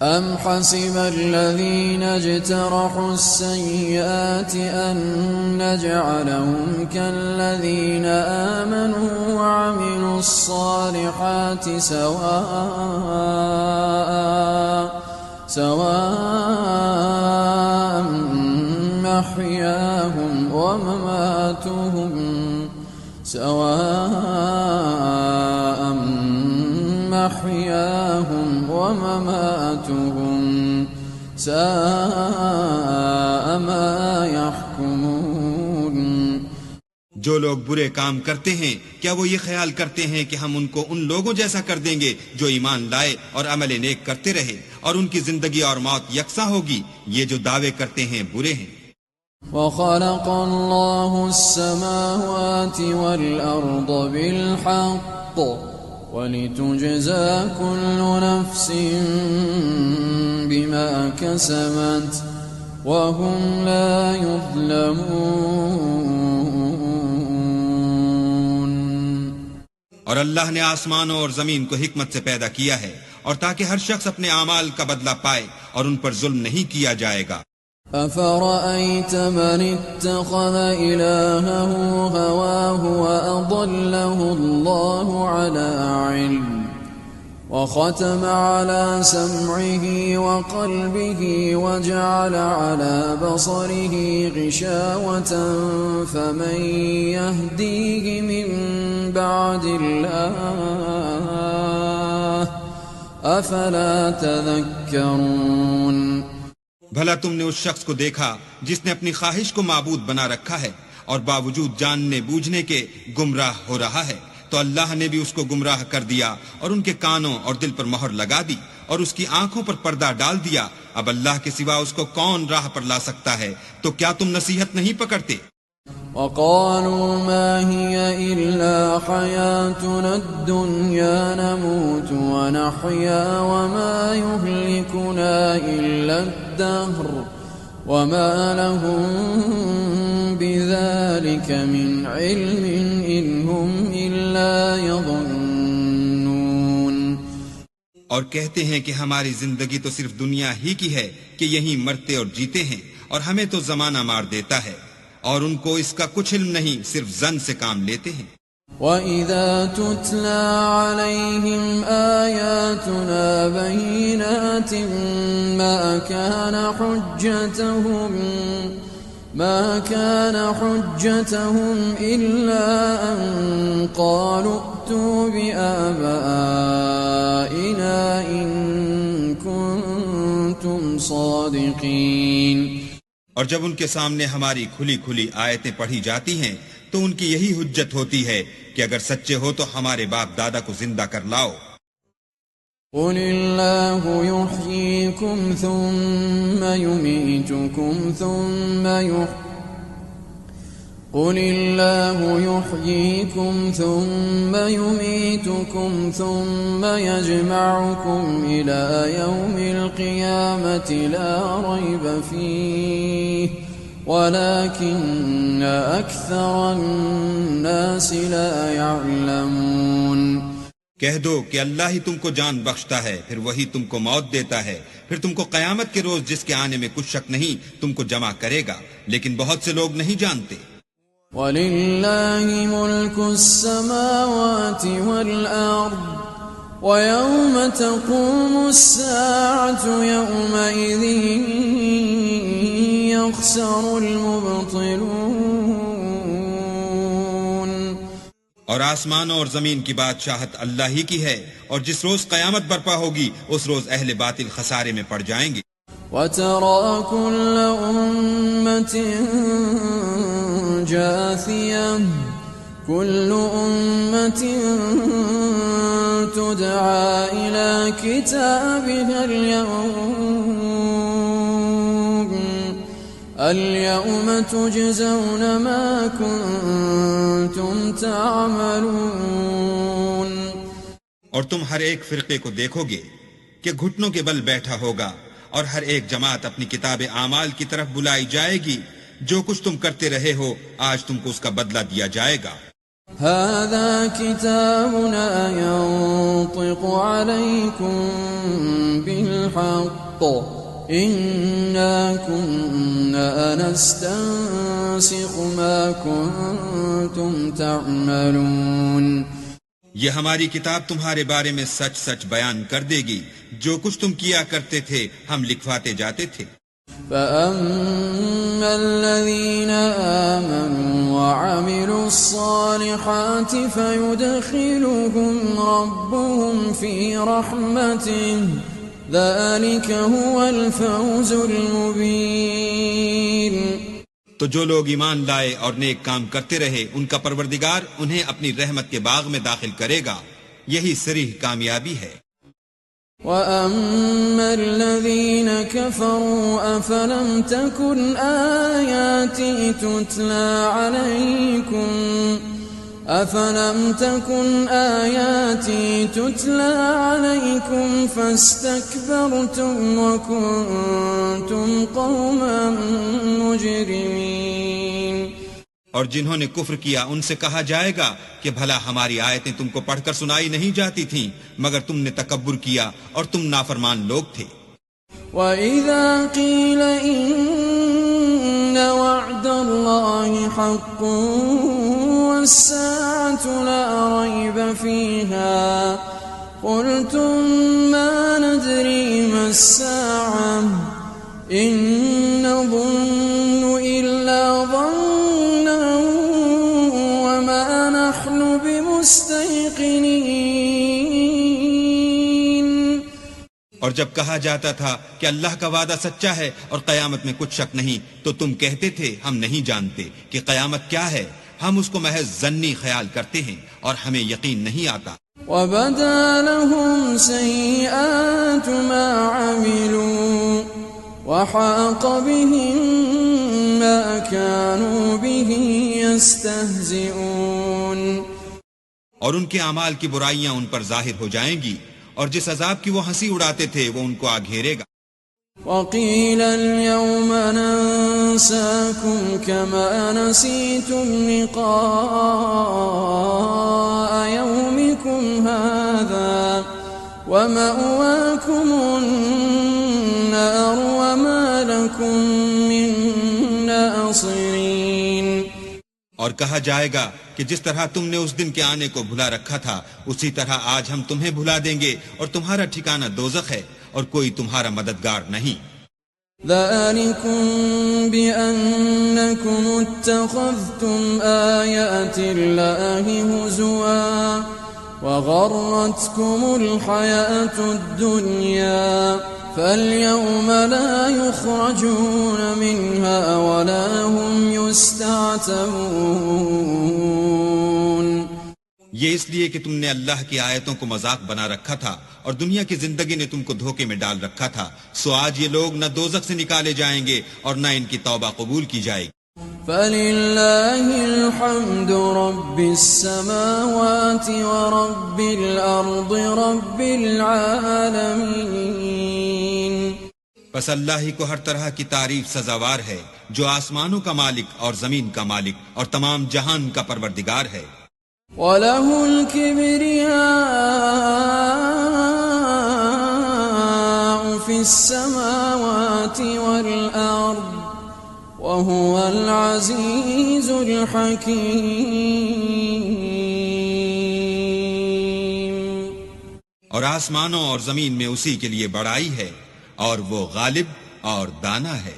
أَمْ حَسِبَ الَّذِينَ اجْتَرَحُوا السَّيِّئَاتِ أَن نَّجْعَلَهُمْ كَالَّذِينَ آمَنُوا وَعَمِلُوا الصَّالِحَاتِ سَوَاءً مَّحْيَاهُمْ وَمَمَاتُهُمْ سَاءَ مَا يَحْكُمُونَ۔ جو لوگ برے کام کرتے ہیں کیا وہ یہ خیال کرتے ہیں کہ ہم ان کو ان لوگوں جیسا کر دیں گے جو ایمان لائے اور عمل نیک کرتے رہے اور ان کی زندگی اور موت یکساں ہوگی؟ یہ جو دعوے کرتے ہیں برے ہیں۔ وَخَلَقَ اللَّهُ السَّمَاوَاتِ وَالْأَرْضَ بِالْحَقِّ وَلِتُجْزَى كُلُّ نَفْسٍ بِمَا كَسَبَتْ وَهُمْ لَا يُظْلَمُونَ۔ اور اللہ نے آسمانوں اور زمین کو حکمت سے پیدا کیا ہے اور تاکہ ہر شخص اپنے اعمال کا بدلہ پائے اور ان پر ظلم نہیں کیا جائے گا۔ أَفَرَأَيْتَ مَنِ اتَّخَذَ إِلَٰهَهُ هَوَاهُ وَأَضَلَّهُ اللَّهُ عَلَىٰ عِلْمٍ وَخَتَمَ عَلَىٰ سَمْعِهِ وَقَلْبِهِ وَجَعَلَ عَلَىٰ بَصَرِهِ غِشَاوَةً فَمَن يَهْدِيهِ مِن بَعْدِ اللَّهِ أَفَلَا تَذَكَّرُونَ۔ بھلا تم نے اس شخص کو دیکھا جس نے اپنی خواہش کو معبود بنا رکھا ہے اور باوجود جاننے بوجھنے کے گمراہ ہو رہا ہے، تو اللہ نے بھی اس کو گمراہ کر دیا اور ان کے کانوں اور دل پر مہر لگا دی اور اس کی آنکھوں پر پردہ ڈال دیا۔ اب اللہ کے سوا اس کو کون راہ پر لا سکتا ہے؟ تو کیا تم نصیحت نہیں پکڑتے؟ وَقَالُوا مَا هِيَ إِلَّا حَيَاتُنَا الدُّنْيَا نَمُوتُ وَنَحْيَا وَمَا يُهْلِكُنَا إِلَّا الدَّهْرُ وَمَا لَهُم بِذَلِكَ مِنْ عِلْمٍ إِنْ هُمْ إِلَّا يَظُنُّونَ۔ اور کہتے ہیں کہ ہماری زندگی تو صرف دنیا ہی کی ہے کہ یہیں مرتے اور جیتے ہیں اور ہمیں تو زمانہ مار دیتا ہے، اور ان کو اس کا کچھ علم نہیں، صرف ظن سے کام لیتے ہیں۔ وَإِذَا تُتْلَى عَلَيْهِمْ آيَاتُنَا بَيِّنَاتٍ مَا كَانَ حُجَّتُهُمْ إِلَّا أَن قَالُوا ائْتُوا بِآبَائِنَا إِن كُنتُمْ صَادِقِينَ۔ اور جب ان کے سامنے ہماری کھلی کھلی آیتیں پڑھی جاتی ہیں تو ان کی یہی حجت ہوتی ہے کہ اگر سچے ہو تو ہمارے باپ دادا کو زندہ کر لاؤ۔ قُلِ اللَّهُ يُحْيِيكُمْ ثُمَّ يُمِيتُكُمْ ثُمَّ يَجْمَعُكُمْ إِلَى يَوْمِ الْقِيَامَةِ لَا رَيْبَ فِيهِ وَلَكِنَّ أَكْثَرَ النَّاسِ لَا يَعْلَمُونَ۔ کہہ دو کہ اللہ ہی تم کو جان بخشتا ہے، پھر وہی تم کو موت دیتا ہے، پھر تم کو قیامت کے روز جس کے آنے میں کچھ شک نہیں تم کو جمع کرے گا، لیکن بہت سے لوگ نہیں جانتے۔ وَلِلَّهِ مُلْكُ السَّمَاوَاتِ وَالْأَرْضِ وَيَوْمَ تَقُومُ السَّاعَةُ يَوْمَئِذٍ يَخْسَرُ الْمُبْطِلُونَ۔ اور آسمانوں اور زمین کی بادشاہت اللہ ہی کی ہے، اور جس روز قیامت برپا ہوگی اس روز اہل باطل خسارے میں پڑ جائیں گے۔ وَتَرَى كُلَّ أُمَّةٍ جَاثِيَةً كُلُّ أُمَّةٍ تُدْعَى إِلَى كِتَابِهَا الْيَوْمَ تُجْزَوْنَ مَا كُنتُمْ تَعْمَلُونَ۔ اور تم ہر ایک فرقے کو دیکھو گے کہ گھٹنوں کے بل بیٹھا ہوگا، اور ہر ایک جماعت اپنی کتاب اعمال کی طرف بلائی جائے گی، جو کچھ تم کرتے رہے ہو آج تم کو اس کا بدلہ دیا جائے گا۔ هذا كتابنا ينطق عليكم بالحق بالحق إنا كنا نستنسخ ما كنتم تعملون. یہ ہماری کتاب تمہارے بارے میں سچ سچ بیان کر دے گی. جو کچھ تم کیا کرتے تھے ہم لکھواتے جاتے تھے. فأما الذين آمنوا وعملوا الصالحات فيدخلهم ربهم في رحمته ذلك هو الفوز المبين. تو جو لوگ ایمان لائے اور نیک کام کرتے رہے ان کا پروردگار انہیں اپنی رحمت کے باغ میں داخل کرے گا. یہی صریح کامیابی ہے. وَأَمَّا الَّذِينَ كَفَرُوا أَفَلَمْ تَكُنْ آيَاتِي تُتْلَى عَلَيْكُمْ فَاسْتَكْبَرْتُمْ وَكُنْتُمْ قَوْمًا مُجْرِمِينَ. اور جنہوں نے کفر کیا ان سے کہا جائے گا کہ بھلا ہماری آیتیں تم کو پڑھ کر سنائی نہیں جاتی تھیں مگر تم نے تکبر کیا اور تم نافرمان لوگ تھے. وَإِذَا قِيلَ إِنَّ وَعْدَ اللَّهِ حَقٌّ وَالسَّاعَةُ لَا رَيْبَ فِيهَا قُلْتُمْ مَا نَدْرِي مَا السَّاعَةُ إِن نَّظُنُّ إِلَّا ظَنًّا وَمَا نَحْنُ بِمُسْتَيْقِنِينَ. اور جب کہا جاتا تھا کہ اللہ کا وعدہ سچا ہے اور قیامت میں کچھ شک نہیں تو تم کہتے تھے ہم نہیں جانتے کہ قیامت کیا ہے. ہم اس کو محض ظنی خیال کرتے ہیں اور ہمیں یقین نہیں آتا. وَبَدَا لَهُمْ سَيِّئَاتُ مَا عَمِلُوا وَحَاقَ بِهِم مَّا كَانُوا بِهِ يَسْتَهْزِئُونَ. اور ان کے اعمال کی برائیاں ان پر ظاہر ہو جائیں گی اور جس عذاب کی وہ ہنسی اڑاتے تھے وہ ان کو آ گھیرے گا. وَقِيلَ الْيَوْمَ نَنسَاكُمْ كَمَا نَسِيتُمْ لِقَاءَ يَوْمِكُمْ هَذَا وَمَأْوَاكُمُ النَّارُ وَمَا لَكُمْ مِن نَاصِرِينَ. اور کہا جائے گا کہ جس طرح تم نے اس دن کے آنے کو بھلا رکھا تھا اسی طرح آج ہم تمہیں بھلا دیں گے اور تمہارا ٹھکانہ دوزخ ہے اور کوئی تمہارا مددگار نہیں. ذَلِكُمْ بِأَنَّكُمُ اتَّخَذْتُمْ آيَاتِ اللَّهِ هُزُوًا وَغَرَّتْكُمُ الْحَيَاةُ الدُّنْيَا فَالْيَوْمَ لَا يُخْرَجُونَ مِنْهَا وَلَا هُمْ يُسْتَعْتَبُونَ. یہ اس لیے کہ تم نے اللہ کی آیتوں کو مذاق بنا رکھا تھا اور دنیا کی زندگی نے تم کو دھوکے میں ڈال رکھا تھا. سو آج یہ لوگ نہ دوزخ سے نکالے جائیں گے اور نہ ان کی توبہ قبول کی جائے گی. فَلِلَّهِ الْحَمْدُ رَبِّ السَّمَاوَاتِ وَرَبِّ الْأَرْضِ رَبِّ الْعَالَمِينَ. بس اللہ ہی کو ہر طرح کی تعریف سزاوار ہے جو آسمانوں کا مالک اور زمین کا مالک اور تمام جہان کا پروردگار ہے. وَلَهُ الْكِبْرِيَاءُ فِي السَّمَاوَاتِ وَالْأَرْضِ وَهُوَ الْعَزِيزُ الْحَكِيمُ. اور آسمانوں اور زمین میں اسی کے لیے بڑائی ہے اور وہ غالب اور دانا ہے.